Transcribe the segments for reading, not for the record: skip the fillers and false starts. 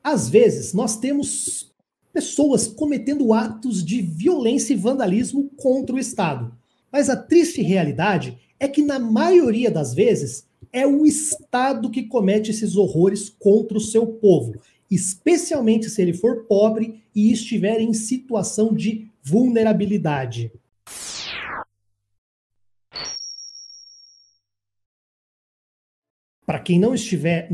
Às vezes, nós temos pessoas cometendo atos de violência e vandalismo contra o Estado. Mas a triste realidade é que, na maioria das vezes, é o Estado que comete esses horrores contra o seu povo, especialmente se ele for pobre e estiver em situação de vulnerabilidade. Para quem não estiver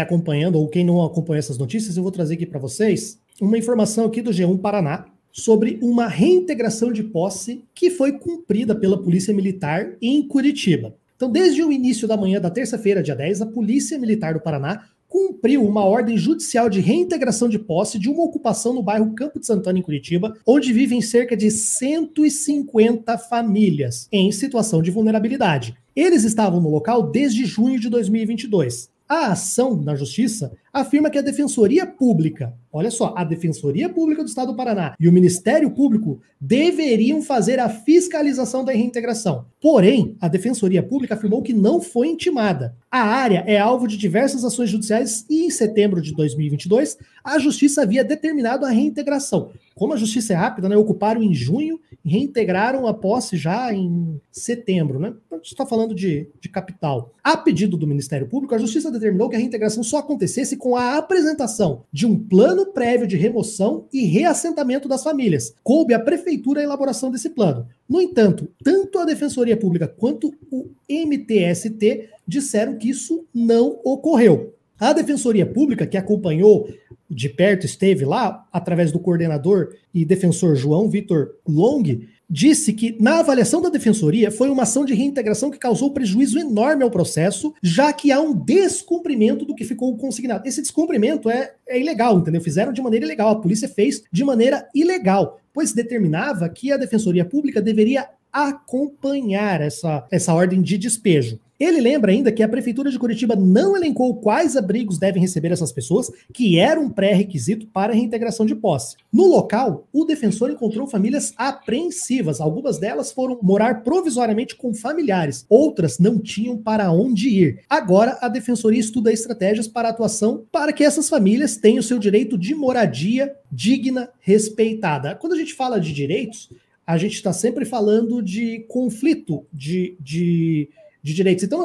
acompanhando, ou quem não acompanha essas notícias, eu vou trazer aqui para vocês uma informação aqui do G1 Paraná sobre uma reintegração de posse que foi cumprida pela Polícia Militar em Curitiba. Então, desde o início da manhã da terça-feira, dia 10, a Polícia Militar do Paraná cumpriu uma ordem judicial de reintegração de posse de uma ocupação no bairro Campo de Santana, em Curitiba, onde vivem cerca de 150 famílias em situação de vulnerabilidade. Eles estavam no local desde junho de 2022. A ação na Justiça afirma que a Defensoria Pública, olha só, a Defensoria Pública do Estado do Paraná e o Ministério Público deveriam fazer a fiscalização da reintegração. Porém, a Defensoria Pública afirmou que não foi intimada. A área é alvo de diversas ações judiciais e em setembro de 2022, a Justiça havia determinado a reintegração. Como a Justiça é rápida, né, ocuparam em junho e reintegraram a posse já em setembro, né? A gente está falando de capital. A pedido do Ministério Público, a Justiça determinou que a reintegração só acontecesse com a apresentação de um plano prévio de remoção e reassentamento das famílias. Coube à Prefeitura a elaboração desse plano. No entanto, tanto a Defensoria Pública quanto o MTST disseram que isso não ocorreu. A Defensoria Pública, que acompanhou de perto, esteve lá, através do coordenador e defensor João Vitor Long, disse que, na avaliação da Defensoria, foi uma ação de reintegração que causou prejuízo enorme ao processo, já que há um descumprimento do que ficou consignado. Esse descumprimento é ilegal, entendeu? Fizeram de maneira ilegal, a polícia fez de maneira ilegal, pois determinava que a Defensoria Pública deveria acompanhar essa ordem de despejo. Ele lembra ainda que a Prefeitura de Curitiba não elencou quais abrigos devem receber essas pessoas, que era um pré-requisito para a reintegração de posse. No local, o defensor encontrou famílias apreensivas. Algumas delas foram morar provisoriamente com familiares, outras não tinham para onde ir. Agora, a Defensoria estuda estratégias para atuação para que essas famílias tenham seu direito de moradia digna, respeitada. Quando a gente fala de direitos, a gente está sempre falando de conflito de direitos. Então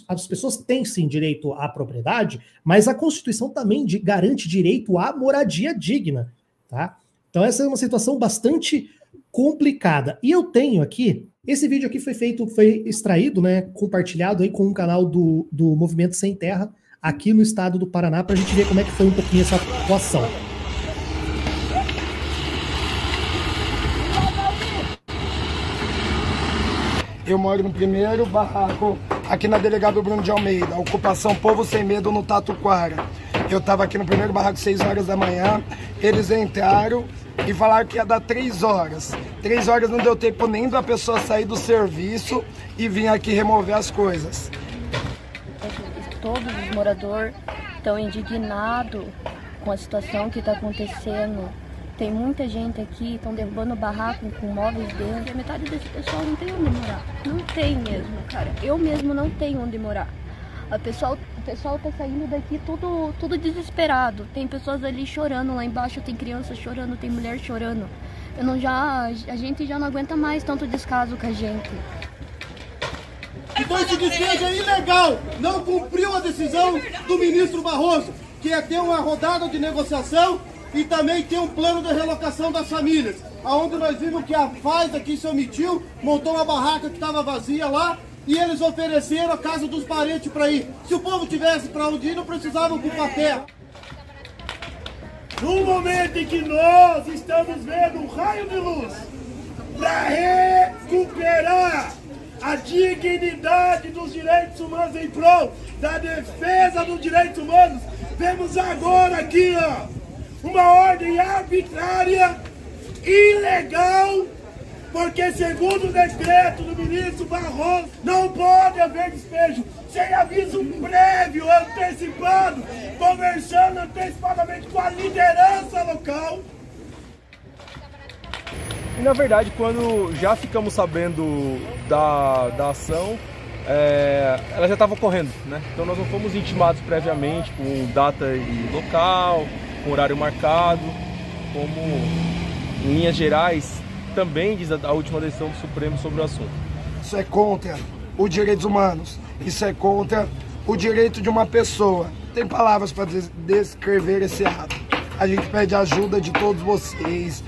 as pessoas têm sim direito à propriedade, mas a Constituição também garante direito à moradia digna, tá? Então essa é uma situação bastante complicada. E eu tenho aqui, esse vídeo aqui foi extraído, né, compartilhado aí com o canal do Movimento Sem Terra, aqui no estado do Paraná, para a gente ver como é que foi um pouquinho essa atuação. Eu moro no primeiro barraco, aqui na Delegado Bruno de Almeida, ocupação Povo Sem Medo no Tatuquara. Eu estava aqui no primeiro barraco 6 horas da manhã, eles entraram e falaram que ia dar 3 horas. 3 horas não deu tempo nem da pessoa sair do serviço e vir aqui remover as coisas. Todos os moradores estão indignados com a situação que está acontecendo. Tem muita gente aqui, estão derrubando barraco com móveis dentro. A metade desse pessoal não tem onde morar. Não tem mesmo, cara. Eu mesmo não tenho onde morar. O pessoal tá saindo daqui tudo desesperado. Tem pessoas ali chorando lá embaixo, tem crianças chorando, tem mulher chorando. A gente já não aguenta mais tanto descaso com a gente. Então esse despejo é ilegal. Não cumpriu a decisão do ministro Barroso, que é ter uma rodada de negociação e também tem um plano de relocação das famílias, onde nós vimos que a FAES aqui se omitiu, montou uma barraca que estava vazia lá, e eles ofereceram a casa dos parentes para ir. Se o povo tivesse para onde ir, não precisavam ocupar terra. No momento em que nós estamos vendo um raio de luz para recuperar a dignidade dos direitos humanos em prol da defesa dos direitos humanos, vemos agora aqui, ó, uma ordem arbitrária, ilegal, porque segundo o decreto do ministro Barroso, não pode haver despejo sem aviso prévio, antecipado, conversando antecipadamente com a liderança local. E na verdade, quando já ficamos sabendo da ação, ela já estava ocorrendo, né? Então nós não fomos intimados previamente com data e local, com horário marcado, como em linhas gerais também diz a última decisão do Supremo sobre o assunto. Isso é contra os direitos humanos, isso é contra o direito de uma pessoa. Tem palavras para descrever esse ato. A gente pede ajuda de todos vocês.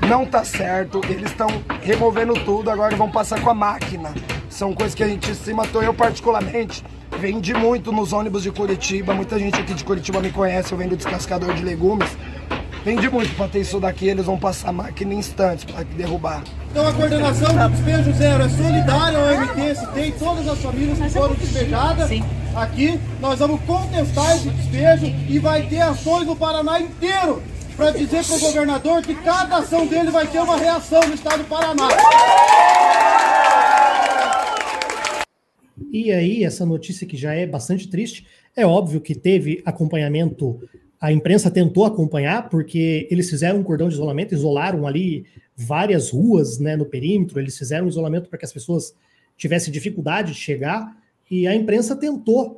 Não tá certo, eles estão removendo tudo, agora vão passar com a máquina. São coisas que a gente se matou. Eu, particularmente, vendi muito nos ônibus de Curitiba. Muita gente aqui de Curitiba me conhece, eu vendo descascador de legumes. Vendi muito para ter isso daqui, eles vão passar a máquina em instantes para derrubar. Então a coordenação do Despejo Zero é solidária ao MTST e todas as famílias que foram despejadas. Sim. Aqui nós vamos contestar esse despejo e vai ter ações no Paraná inteiro para dizer para o governador que cada ação dele vai ter uma reação no estado do Paraná. E aí, essa notícia que já é bastante triste, é óbvio que teve acompanhamento, a imprensa tentou acompanhar, porque eles fizeram um cordão de isolamento, isolaram ali várias ruas, né, no perímetro, eles fizeram um isolamento para que as pessoas tivessem dificuldade de chegar, e a imprensa tentou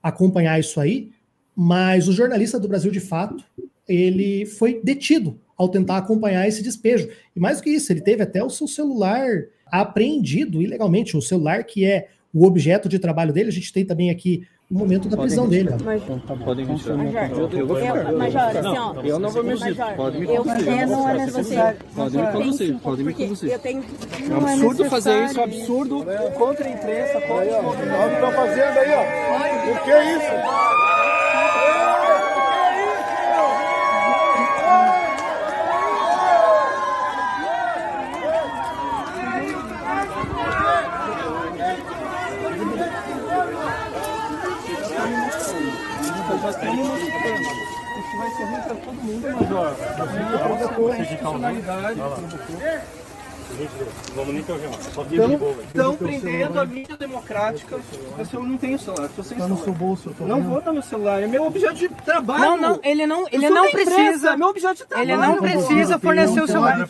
acompanhar isso aí, mas o jornalista do Brasil de Fato, ele foi detido ao tentar acompanhar esse despejo. E mais do que isso, ele teve até o seu celular apreendido ilegalmente, o celular que é o objeto de trabalho dele. A gente tem também aqui o momento da prisão dele. Podem retirar. Major, assim, ó. Eu não vou mexer. Pode me conduzir. Não é necessário. Pode me conduzir. É um absurdo fazer isso, é um absurdo contra a imprensa, contra o movimento. Olha o que estão fazendo aí, ó. O que é isso? Isso vai ser ruim para todo mundo, Major. Estão prendendo a mídia democrática. Você não tem o celular. Está no seu bolso. Não vou dar meu celular. É meu objeto de trabalho. Não, ele não precisa. É meu objeto de trabalho. Ele não precisa fornecer o celular.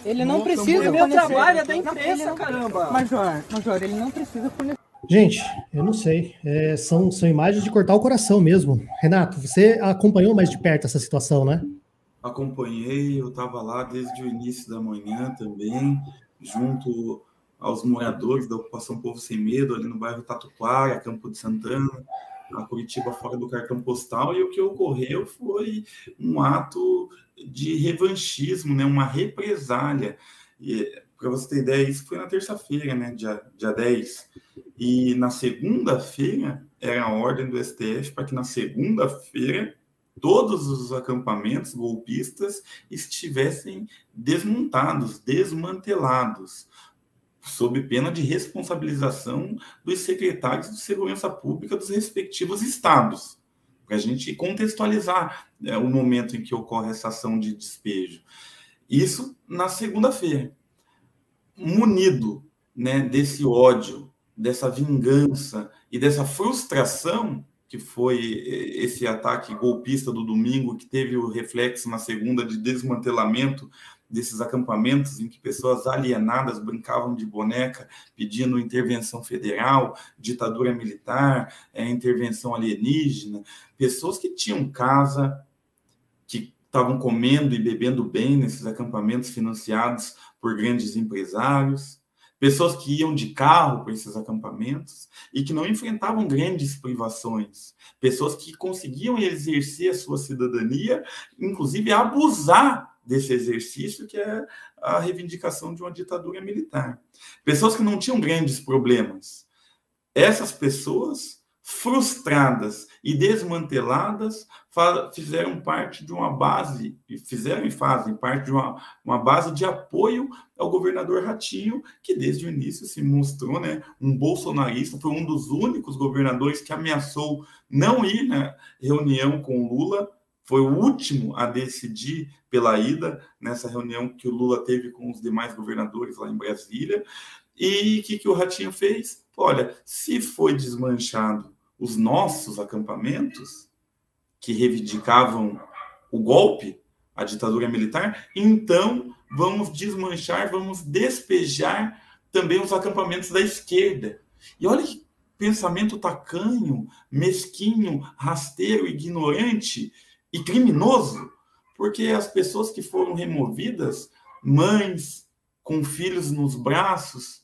Ele não precisa. É meu trabalho, é da imprensa, caramba. Major, ele não precisa fornecer. Gente, eu não sei. São imagens de cortar o coração mesmo. Renato, você acompanhou mais de perto essa situação, né? Acompanhei, eu estava lá desde o início da manhã também, junto aos moradores da Ocupação Povo Sem Medo, ali no bairro Tatuquara, Campo de Santana, a Curitiba fora do cartão postal, e o que ocorreu foi um ato de revanchismo, né? Uma represália. Para você ter ideia, isso foi na terça-feira, né? dia 10. E na segunda-feira, era a ordem do STF para que na segunda-feira todos os acampamentos golpistas estivessem desmontados, desmantelados, sob pena de responsabilização dos secretários de segurança pública dos respectivos estados, para a gente contextualizar o momento em que ocorre essa ação de despejo. Isso na segunda-feira. Munido, né, desse ódio, dessa vingança e dessa frustração que foi esse ataque golpista do domingo, que teve o reflexo na segunda de desmantelamento desses acampamentos em que pessoas alienadas brincavam de boneca, pedindo intervenção federal, ditadura militar, intervenção alienígena, pessoas que tinham casa, que estavam comendo e bebendo bem nesses acampamentos financiados por grandes empresários, pessoas que iam de carro para esses acampamentos e que não enfrentavam grandes privações, pessoas que conseguiam exercer a sua cidadania, inclusive abusar desse exercício, que é a reivindicação de uma ditadura militar. Pessoas que não tinham grandes problemas. Essas pessoas, frustradas e desmanteladas, fizeram parte de uma base, fizeram e fazem parte de uma base de apoio ao governador Ratinho, que desde o início se mostrou, né, um bolsonarista, foi um dos únicos governadores que ameaçou não ir na reunião com Lula, foi o último a decidir pela ida nessa reunião que o Lula teve com os demais governadores lá em Brasília. E o que o Ratinho fez? Olha, se foi desmanchado os nossos acampamentos, que reivindicavam o golpe, a ditadura militar, então vamos desmanchar, vamos despejar também os acampamentos da esquerda. E olha que pensamento tacanho, mesquinho, rasteiro, ignorante e criminoso, porque as pessoas que foram removidas, mães com filhos nos braços,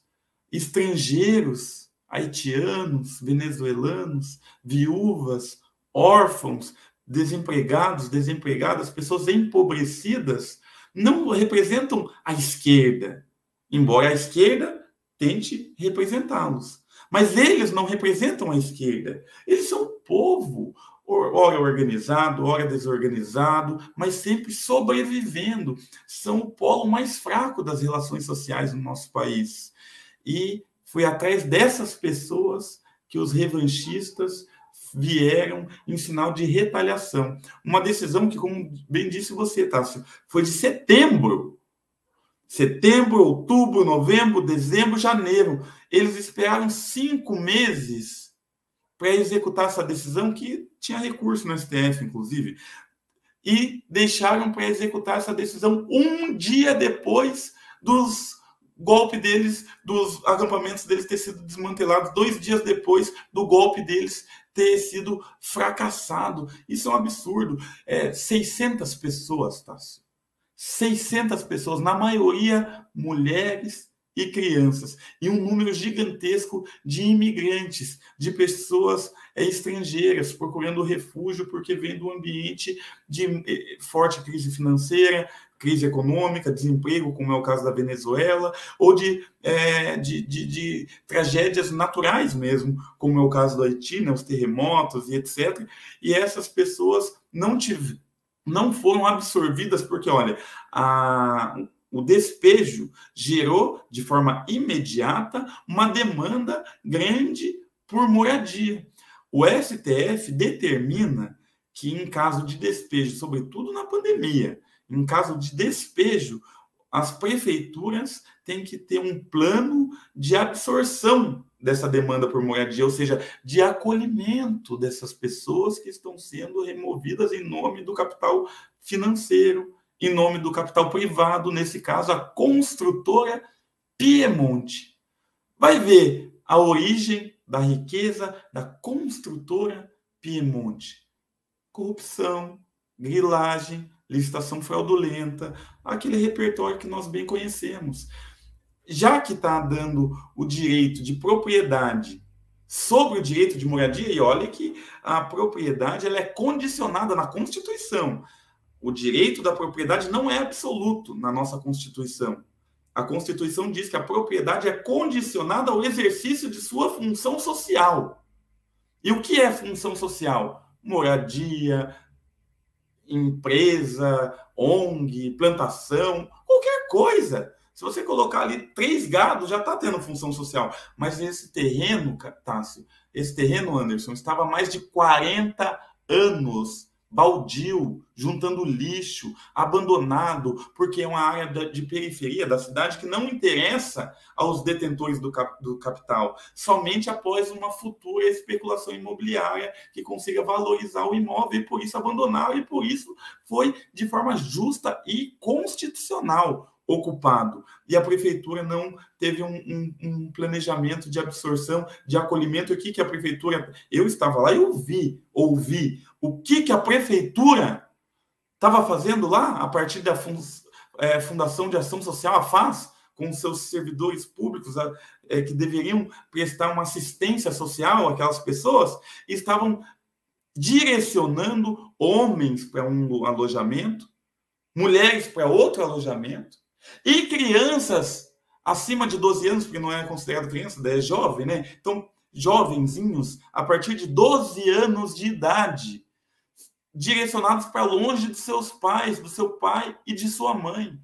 estrangeiros, haitianos, venezuelanos, viúvas, órfãos, desempregados, desempregadas, pessoas empobrecidas, não representam a esquerda, embora a esquerda tente representá-los. Mas eles não representam a esquerda. Eles são um povo, ora organizado, ora desorganizado, mas sempre sobrevivendo. São o polo mais fraco das relações sociais no nosso país. E foi atrás dessas pessoas que os revanchistas vieram em sinal de retaliação. Uma decisão que, como bem disse você, Tássio, foi de setembro. Setembro, outubro, novembro, dezembro, janeiro. Eles esperaram 5 meses para executar essa decisão, que tinha recurso no STF, inclusive, e deixaram para executar essa decisão 1 dia depois dos golpes deles, dos acampamentos deles ter sido desmantelados, 2 dias depois do golpe deles ter sido fracassado. Isso é um absurdo. 600 pessoas, Tássio. 600 pessoas, na maioria mulheres e crianças, e um número gigantesco de imigrantes, de pessoas estrangeiras procurando refúgio porque vem do ambiente de forte crise financeira, crise econômica, desemprego, como é o caso da Venezuela, ou de tragédias naturais mesmo, como é o caso do Haiti, né, os terremotos e etc. E essas pessoas não foram absorvidas porque, olha, o despejo gerou, de forma imediata, uma demanda grande por moradia. O STF determina que, em caso de despejo, sobretudo na pandemia, em caso de despejo, as prefeituras têm que ter um plano de absorção dessa demanda por moradia, ou seja, de acolhimento dessas pessoas que estão sendo removidas em nome do capital financeiro, em nome do capital privado, nesse caso, a construtora Piemonte. Vai ver a origem da riqueza da construtora Piemonte. Corrupção, grilagem, licitação fraudulenta, aquele repertório que nós bem conhecemos. Já que está dando o direito de propriedade sobre o direito de moradia, e olha que a propriedade ela é condicionada na Constituição. O direito da propriedade não é absoluto na nossa Constituição. A Constituição diz que a propriedade é condicionada ao exercício de sua função social. E o que é função social? Moradia, empresa, ONG, plantação, qualquer coisa. Se você colocar ali 3 gados, já está tendo função social. Mas esse terreno, Tássio, esse terreno, Anderson, estava há mais de 40 anos baldio, juntando lixo, abandonado, porque é uma área de periferia da cidade que não interessa aos detentores do capital, somente após uma futura especulação imobiliária que consiga valorizar o imóvel, e por isso abandonaram, e por isso foi de forma justa e constitucional ocupado. E a prefeitura não teve um planejamento de absorção, de acolhimento. Aqui que a prefeitura... Eu estava lá e ouvi o que a prefeitura estava fazendo lá, a partir da Fundação de Ação Social, a FAS, com seus servidores públicos que deveriam prestar uma assistência social àquelas pessoas, estavam direcionando homens para um alojamento, mulheres para outro alojamento, e crianças acima de 12 anos, porque não é considerado criança, é jovem, né? Então, jovenzinhos, a partir de 12 anos de idade, direcionados para longe de seus pais, do seu pai e de sua mãe.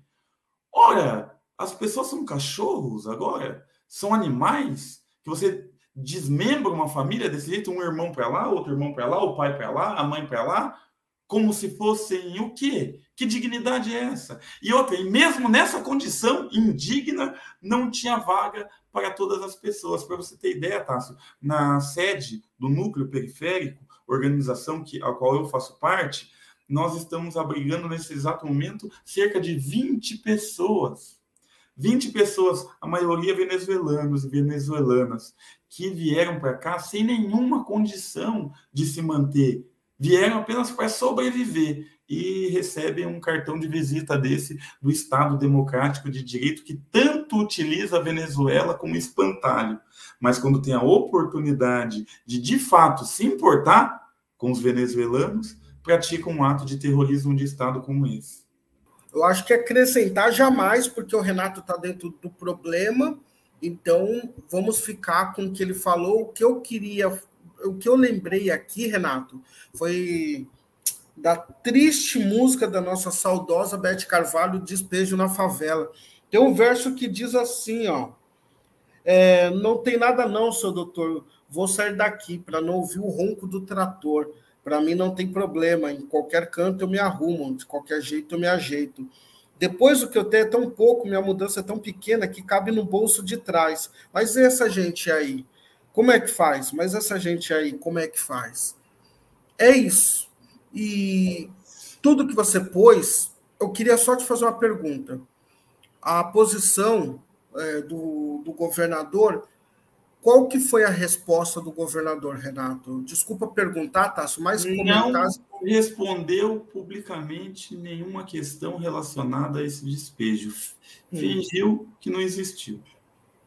Ora, as pessoas são cachorros agora? São animais? Que você desmembra uma família desse jeito, um irmão para lá, outro irmão para lá, o pai para lá, a mãe para lá, como se fossem o quê? Que dignidade é essa? E outra, e mesmo nessa condição indigna, não tinha vaga para todas as pessoas. Para você ter ideia, Tássio, na sede do Núcleo Periférico, organização a qual eu faço parte, nós estamos abrigando nesse exato momento cerca de 20 pessoas. 20 pessoas, a maioria venezuelanos e venezuelanas, que vieram para cá sem nenhuma condição de se manter. Vieram apenas para sobreviver e recebem um cartão de visita desse do Estado Democrático de Direito, que tanto utiliza a Venezuela como espantalho. Mas quando tem a oportunidade de fato, se importar com os venezuelanos, praticam um ato de terrorismo de Estado como esse. Eu acho que acrescentar jamais, porque o Renato está dentro do problema, então vamos ficar com o que ele falou. O que eu lembrei aqui, Renato, foi da triste música da nossa saudosa Beth Carvalho, Despejo na Favela. Tem um verso que diz assim, ó, não tem nada não, seu doutor, vou sair daqui para não ouvir o ronco do trator. Para mim não tem problema, em qualquer canto eu me arrumo, de qualquer jeito eu me ajeito. Depois o que eu tenho é tão pouco, minha mudança é tão pequena que cabe no bolso de trás. Mas e essa gente aí? Como é que faz? Mas essa gente aí, como é que faz? É isso. E tudo que você pôs, eu queria só te fazer uma pergunta. A posição do governador, qual que foi a resposta do governador, Renato? Desculpa perguntar, Tasso, mas não respondeu publicamente nenhuma questão relacionada a esse despejo. Fingiu que não existiu.